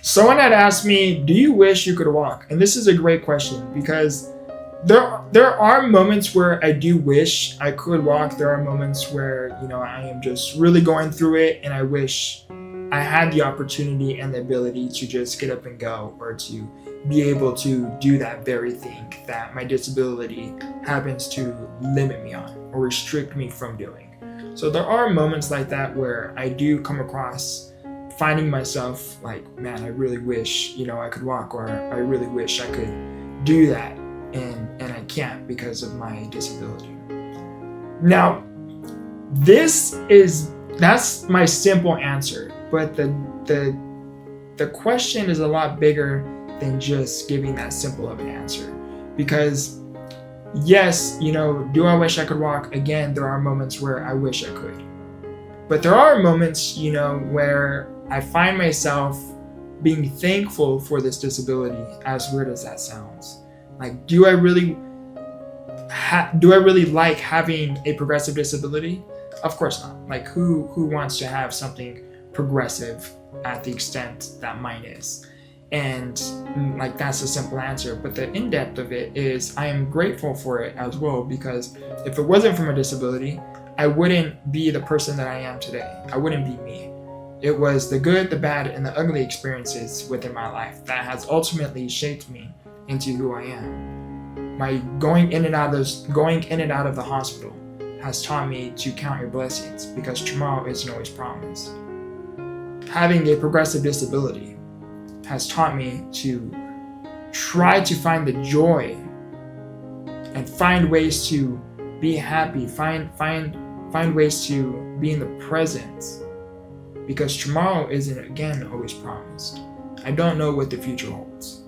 Someone had asked me, do you wish you could walk? And this is a great question because there are moments where I do wish I could walk. There are moments where, I am just really going through it and I wish I had the opportunity and the ability to just get up and go, or to be able to do that very thing that my disability happens to limit me on or restrict me from doing. So there are moments like that where I do come across finding myself like, man, I really wish, I could walk, or I really wish I could do that, and I can't because of my disability. Now, that's my simple answer, but the question is a lot bigger than just giving that simple of an answer. Because yes, do I wish I could walk? Again, there are moments where I wish I could. But there are moments, where I find myself being thankful for this disability, as weird as that sounds. Like, do I really like having a progressive disability? Of course not. Like, who wants to have something progressive at the extent that mine is? And like, that's a simple answer. But the in-depth of it is, I am grateful for it as well, because if it wasn't for my disability, I wouldn't be the person that I am today. I wouldn't be me. It was the good, the bad, and the ugly experiences within my life that has ultimately shaped me into who I am. My going in and out of the hospital has taught me to count your blessings, because tomorrow isn't always promised. Having a progressive disability has taught me to try to find the joy and find ways to be happy, find ways to be in the present, because tomorrow isn't, again, always promised. I don't know what the future holds.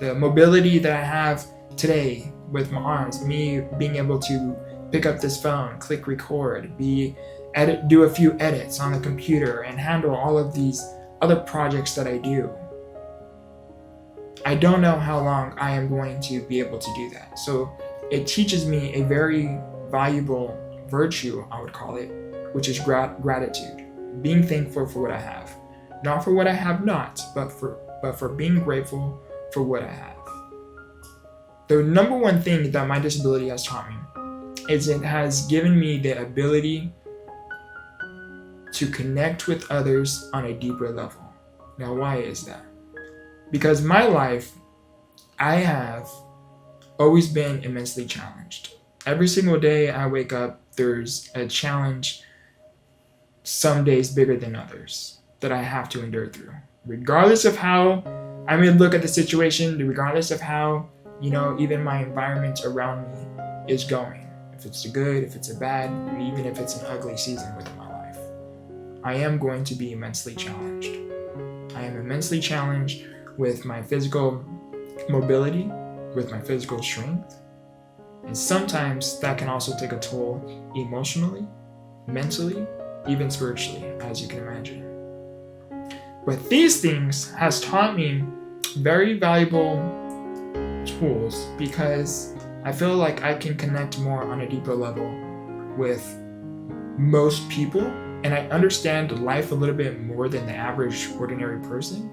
The mobility that I have today with my arms, me being able to pick up this phone, click record, do a few edits on the computer, and handle all of these other projects that I do. I don't know how long I am going to be able to do that. So it teaches me a very valuable virtue, I would call it, which is gratitude. Being thankful for what I have. Not for what I have not, but for being grateful for what I have. The number one thing that my disability has taught me is it has given me the ability to connect with others on a deeper level. Now, why is that? Because my life, I have always been immensely challenged. Every single day I wake up, there's a challenge, some days bigger than others, that I have to endure through. Regardless of how I may look at the situation, regardless of how, even my environment around me is going. If it's a good, if it's a bad, even if it's an ugly season within my life, I am going to be immensely challenged. I am immensely challenged with my physical mobility, with my physical strength. And sometimes that can also take a toll emotionally, mentally, even spiritually, as you can imagine. But these things has taught me very valuable tools, because I feel like I can connect more on a deeper level with most people, and I understand life a little bit more than the average ordinary person.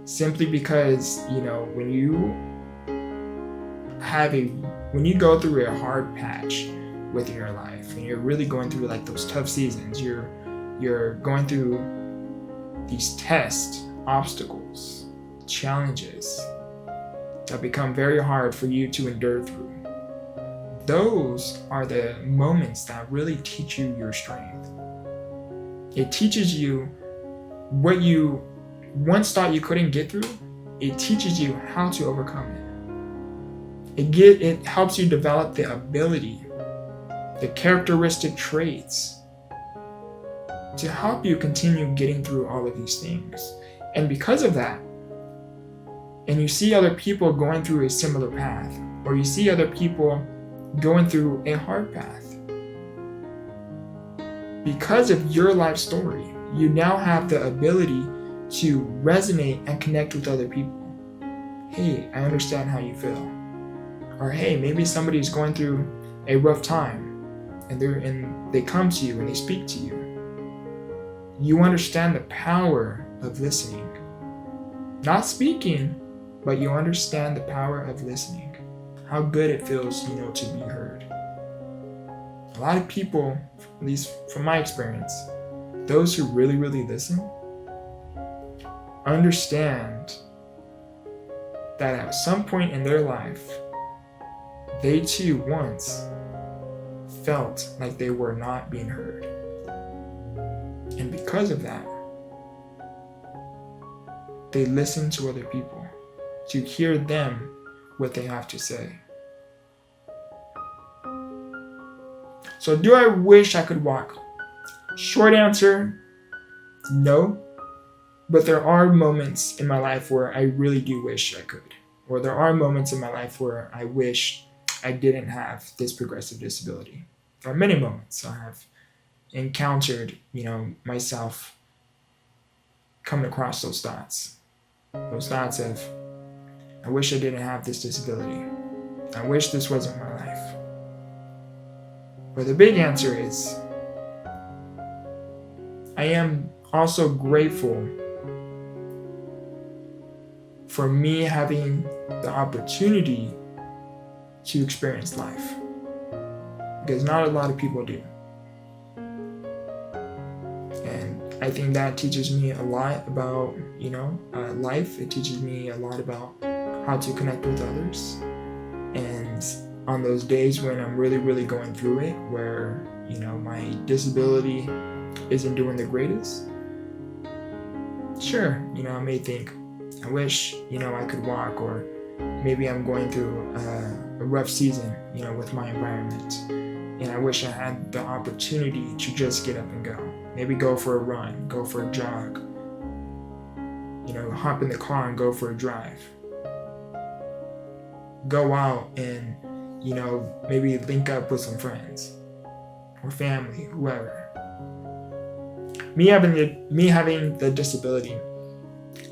Simply because, when you go through a hard patch within your life, and you're really going through like those tough seasons, you're going through these tests, obstacles, challenges that become very hard for you to endure through. Those are the moments that really teach you your strength. It teaches you what you once thought you couldn't get through. It teaches you how to overcome it. It helps you develop the ability, the characteristic traits to help you continue getting through all of these things. And because of that, and you see other people going through a similar path, or you see other people going through a hard path, because of your life story, you now have the ability to resonate and connect with other people. Hey, I understand how you feel. Or hey, maybe somebody's going through a rough time, and they come to you and they speak to you. You understand the power of listening. Not speaking, but you understand the power of listening. How good it feels, to be heard. A lot of people, at least from my experience, those who really, really listen, understand that at some point in their life, they too once felt like they were not being heard. And because of that, they listen to other people to hear them what they have to say. So do I wish I could walk? Short answer, no. But there are moments in my life where I really do wish I could. Or there are moments in my life where I wish I didn't have this progressive disability. There are many moments I have encountered, myself coming across those thoughts. Those thoughts of, I wish I didn't have this disability. I wish this wasn't my life. But the big answer is, I am also grateful for me having the opportunity to experience life. Because not a lot of people do. And I think that teaches me a lot about, life. It teaches me a lot about how to connect with others. And on those days when I'm really, really going through it, where, my disability isn't doing the greatest, sure, I may think, I wish, I could walk, or maybe I'm going through a rough season, with my environment, and I wish I had the opportunity to just get up and go. Maybe go for a run, go for a jog, hop in the car and go for a drive. Go out and, maybe link up with some friends or family, whoever. Me having the disability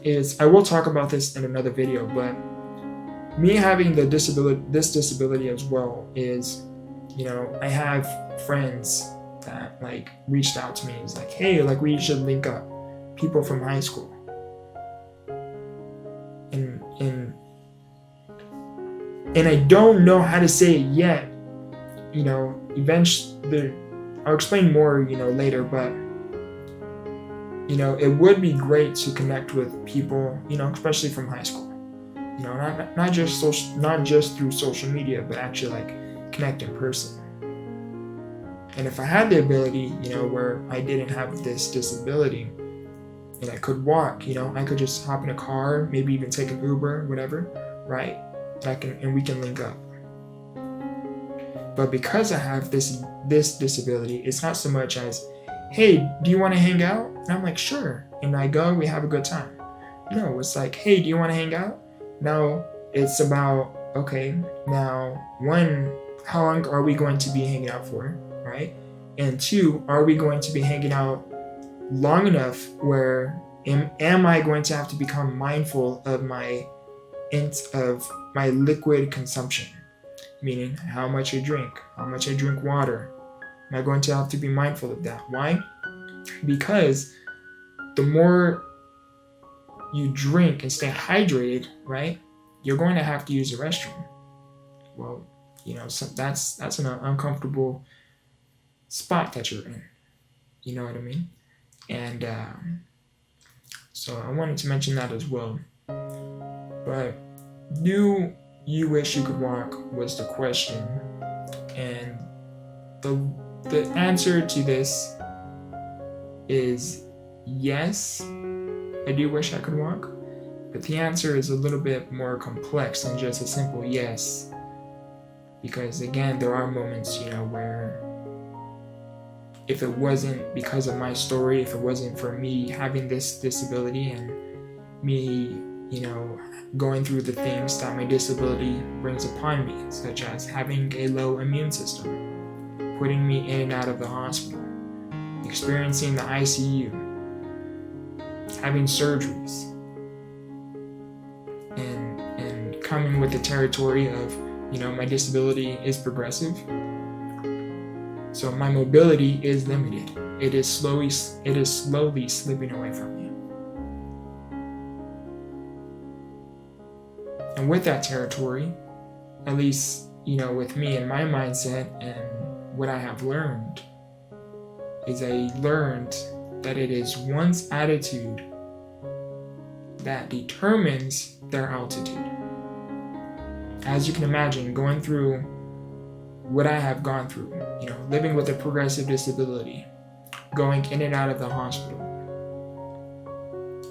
is, I will talk about this in another video, but me having this disability as well is, I have friends that reached out to me. It's like, hey, we should link up. People from high school. And I don't know how to say it yet. Eventually, I'll explain more, later, but it would be great to connect with people, especially from high school. Not just through social media, but actually connect in person. And if I had the ability, where I didn't have this disability and I could walk, I could just hop in a car, maybe even take an Uber, whatever, right? And we can link up. But because I have this disability, it's not so much as, hey, do you want to hang out? And I'm like, sure. And I go, we have a good time. No, it's like, hey, do you want to hang out? No, it's about, okay, now, one, how long are we going to be hanging out for, right? And two, are we going to be hanging out long enough where am I going to have to become mindful of my liquid consumption? Meaning how much I drink water. Am I going to have to be mindful of that? Why? Because the more you drink and stay hydrated, right, you're going to have to use the restroom. Well, so that's an uncomfortable spot that you're in. You know what I mean? And so I wanted to mention that as well. But do you wish you could walk was the question. And the answer to this is yes, I do wish I could walk. But the answer is a little bit more complex than just a simple yes. Because again, there are moments, where if it wasn't because of my story, if it wasn't for me having this disability and me, going through the things that my disability brings upon me, such as having a low immune system, putting me in and out of the hospital, experiencing the ICU, having surgeries, and coming with the territory of, my disability is progressive. So my mobility is limited. It is slowly slipping away from me. And with that territory, at least, with me and my mindset and what I have learned, is I learned that it is one's attitude that determines their altitude. As you can imagine, going through what I have gone through, living with a progressive disability, going in and out of the hospital,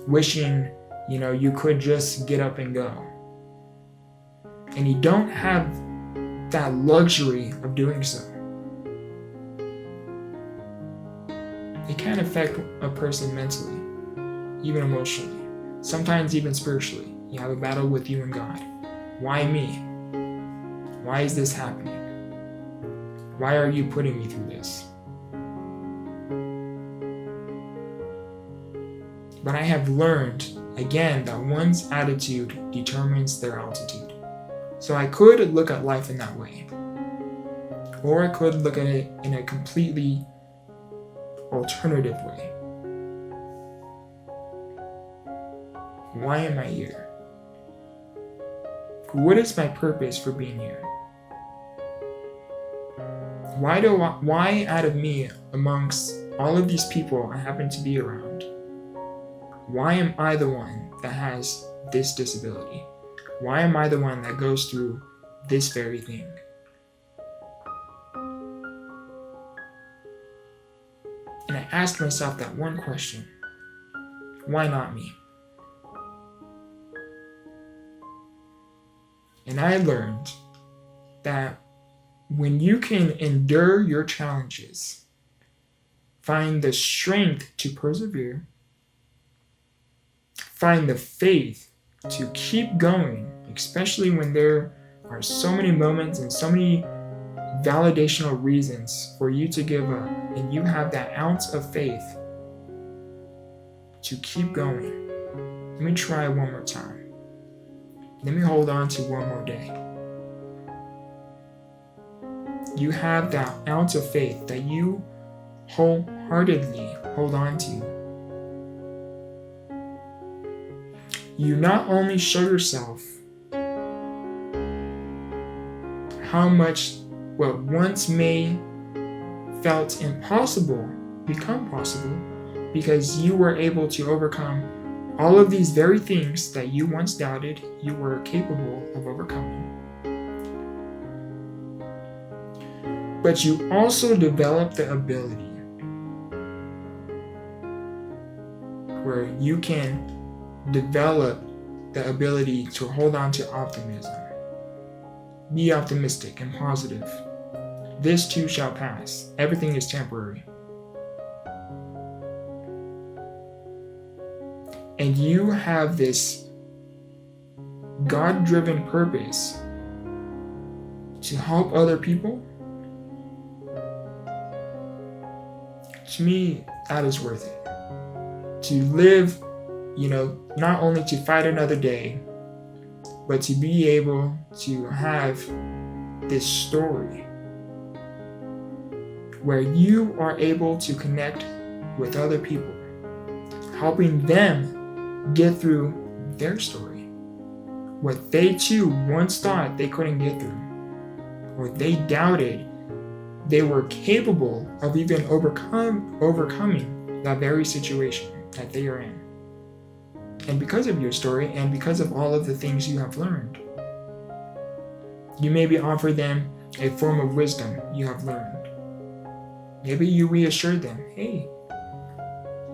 wishing, you could just get up and go. And you don't have that luxury of doing so. It can affect a person mentally, even emotionally, sometimes even spiritually. You have a battle with you and God. Why me? Why is this happening? Why are you putting me through this? But I have learned, again, that one's attitude determines their altitude. So I could look at life in that way. Or I could look at it in a completely alternative way. Why am I here? What is my purpose for being here? Why out of me, amongst all of these people I happen to be around, why am I the one that has this disability? Why am I the one that goes through this very thing? And I asked myself that one question: why not me? And I learned that when you can endure your challenges, find the strength to persevere, find the faith to keep going, especially when there are so many moments and so many validational reasons for you to give up, and you have that ounce of faith to keep going. Let me try one more time. Let me hold on to one more day. You have that ounce of faith that you wholeheartedly hold on to. You not only show yourself how much what once may felt impossible become possible, because you were able to overcome all of these very things that you once doubted you were capable of overcoming. But you also develop the ability where you can develop the ability to hold on to optimism. Be optimistic and positive. This too shall pass. Everything is temporary. And you have this God-driven purpose to help other people. To me, that is worth it. To live, not only to fight another day, but to be able to have this story where you are able to connect with other people, helping them get through their story, what they too once thought they couldn't get through, or they doubted they were capable of even overcoming that very situation that they are in. And because of your story and because of all of the things you have learned, you maybe offer them a form of wisdom you have learned. Maybe you reassure them, hey,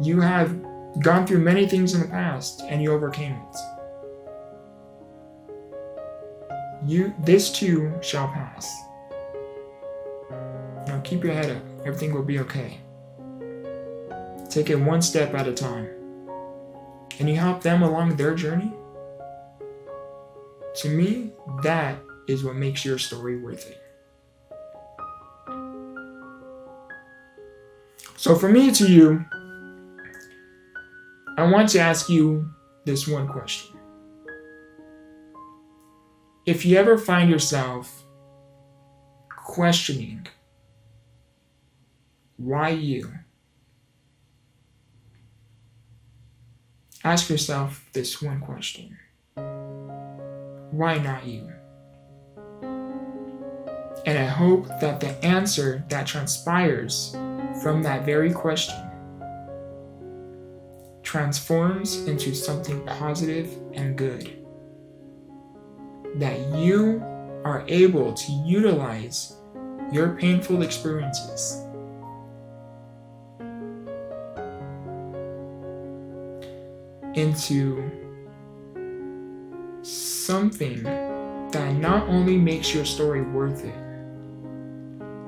you have gone through many things in the past and you overcame it. This too shall pass. Keep your head up. Everything will be okay. Take it one step at a time. And you help them along their journey. To me, that is what makes your story worth it. So from me to you, I want to ask you this one question. If you ever find yourself questioning why you, ask yourself this one question. why not you? And I hope that the answer that transpires from that very question transforms into something positive and good, that you are able to utilize your painful experiences into something that not only makes your story worth it,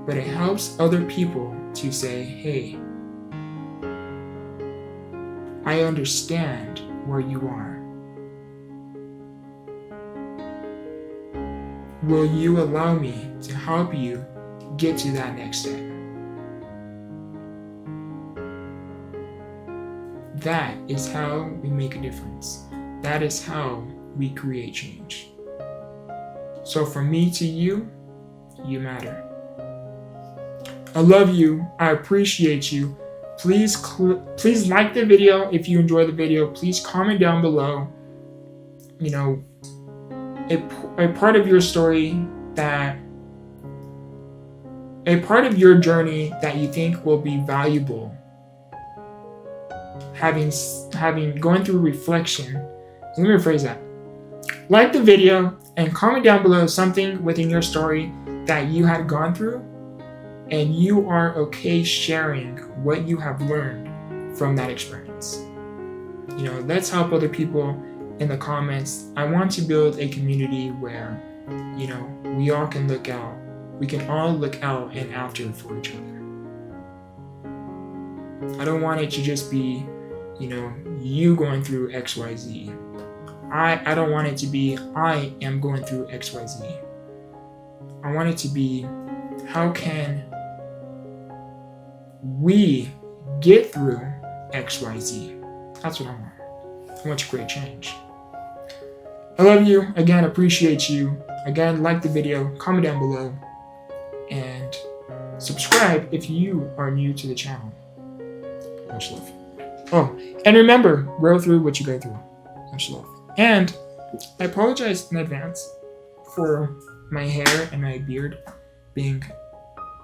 but it helps other people to say, hey, I understand where you are. Will you allow me to help you get to that next step? That is how we make a difference. That is how we create change. So from me to you, you matter. I love you. I appreciate you. Please like the video if you enjoy the video. Please comment down below, you know, a part of your story a part of your journey that you think will be valuable. Having going through reflection. Let me rephrase that. Like the video and comment down below something within your story that you had gone through and you are okay sharing what you have learned from that experience. You know, let's help other people in the comments. I want to build a community where, you know, we all can look out. We can all look out and after for each other. I don't want it to just be, you know, you going through XYZ. I don't want it to be, I am going through XYZ. I want it to be, how can we get through XYZ? That's what I want. I want to create change. I love you. Again, appreciate you. Again, like the video, comment down below, and subscribe if you are new to the channel. Much love. Oh, and remember, grow through what you go through. Much love. And I apologize in advance for my hair and my beard being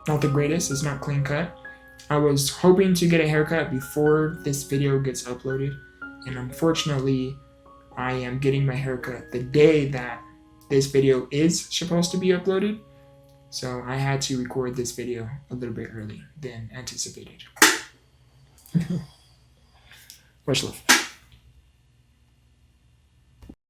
not the greatest. It's not clean cut. I was hoping to get a haircut before this video gets uploaded, and unfortunately I am getting my haircut the day that this video is supposed to be uploaded, so I had to record this video a little bit early than anticipated. Much love.